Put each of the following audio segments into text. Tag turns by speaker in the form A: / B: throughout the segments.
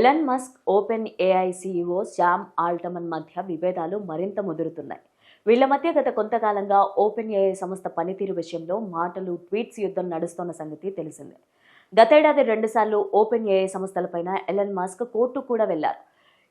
A: Elon Musk OpenAI CEO Sam Altman మధ్య విభేదాలు మరింత ముదురుతున్నాయి. వీళ్ల మధ్య గత కొంతకాలంగా ఓపెన్ ఏఐ సంస్థ పనితీరు విషయంలో మాటలు, ట్వీట్స్ యుద్ధం నడుస్తున్న సంగతి తెలిసిందే. గతేడాది 2 సార్లు ఓపెన్ ఏఐ సంస్థలపైన ఎలన్ మస్క్ కోర్టుకు కూడా వెళ్లారు.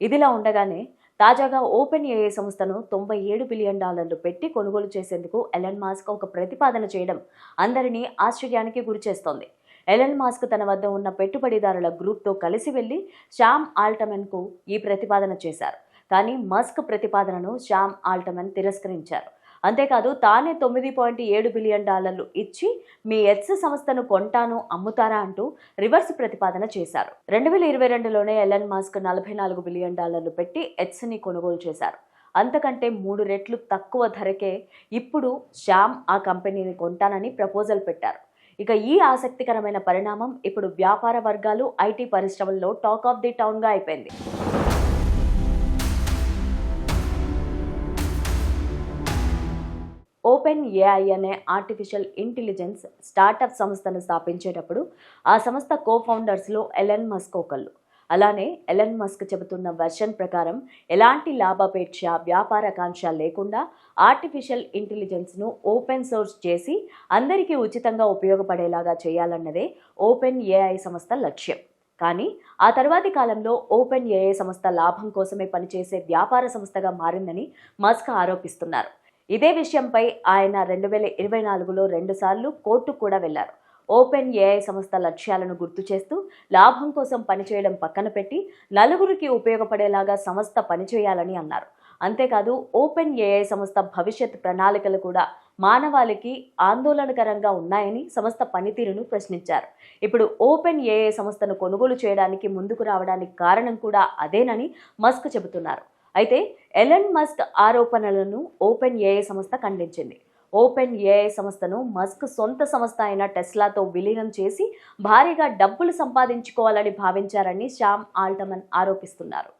A: ఇదిలా ఉండగానే తాజాగా ఓపెన్ ఏఐ సంస్థను $97 బిలియన్ పెట్టి కొనుగోలు చేసేందుకు ఎలన్ మస్క్ ఒక ప్రతిపాదన చేయడం అందరినీ ఆశ్చర్యానికి గురిచేస్తోంది. ఎలన్ మస్క్ తన వద్ద ఉన్న పెట్టుబడిదారుల గ్రూప్తో కలిసి వెళ్లి శామ్ ఆల్టమన్కు ఈ ప్రతిపాదన చేశారు. కానీ మస్క్ ప్రతిపాదనను శామ్ ఆల్టమన్ తిరస్కరించారు. అంతేకాదు తానే $9.7 బిలియన్ ఇచ్చి మీ ఎక్స్ సంస్థను కొంటాను, అమ్ముతారా అంటూ రివర్స్ ప్రతిపాదన చేశారు. 2022లోనే ఎలన్ మస్క్ $44 బిలియన్ పెట్టి ఎక్స్ని కొనుగోలు చేశారు. అంతకంటే 3 రెట్లు తక్కువ ధరకే ఇప్పుడు శామ్ ఆ కంపెనీని కొంటానని ప్రపోజల్ పెట్టారు. ఇక ఈ ఆసక్తికరమైన పరిణామం ఇప్పుడు వ్యాపార వర్గాలు, ఐటీ పరిశ్రమల్లో టాక్ ఆఫ్ ది టౌన్గా అయిపోయింది. ఓపెన్ ఏఐ అనే ఆర్టిఫిషియల్ ఇంటెలిజెన్స్ స్టార్టప్ సంస్థను స్థాపించేటప్పుడు ఆ సంస్థ కో-ఫౌండర్స్లో ఎలన్ మస్క్ ఒకళ్ళు. అలానే ఎలన్ మస్క్ చెబుతున్న వెర్షన్ ప్రకారం ఎలాంటి లాభాపేక్ష, వ్యాపారాకాంక్ష లేకుండా ఆర్టిఫిషియల్ ఇంటెలిజెన్స్ను ఓపెన్ సోర్స్ చేసి అందరికీ ఉచితంగా ఉపయోగపడేలాగా చేయాలన్నదే ఓపెన్ ఏఐ సంస్థ లక్ష్యం. కానీ ఆ తర్వాతి కాలంలో ఓపెన్ ఏఐ సంస్థ లాభం కోసమే పనిచేసే వ్యాపార సంస్థగా మారిందని మస్క్ ఆరోపిస్తున్నారు. ఇదే విషయంపై ఆయన 2024లో 2 సార్లు కోర్టుకు కూడా వెళ్లారు. ఓపెన్ ఏఐ సంస్థ లక్ష్యాలను గుర్తు చేస్తూ లాభం కోసం పనిచేయడం పక్కన పెట్టి నలుగురికి ఉపయోగపడేలాగా సంస్థ పనిచేయాలని అన్నారు. అంతేకాదు ఓపెన్ ఏఐ సంస్థ భవిష్యత్ ప్రణాళికలు కూడా మానవాళికి ఆందోళనకరంగా ఉన్నాయని సంస్థ పనితీరును ప్రశ్నించారు. ఇప్పుడు ఓపెన్ ఏఐ సంస్థను కొనుగోలు చేయడానికి ముందుకు రావడానికి కారణం కూడా అదేనని మస్క్ చెబుతున్నారు. అయితే ఎలన్ మస్క్ ఆరోపణలను ఓపెన్ ఏఐ సంస్థ ఖండించింది. ఓపెన్ ఏఐ సంస్థను మస్క్ సొంత సంస్థ అయిన టెస్లాతో విలీనం చేసి భారీగా డబ్బులు సంపాదించుకోవాలని భావించారని శామ్ ఆల్టమన్ ఆరోపిస్తున్నారు.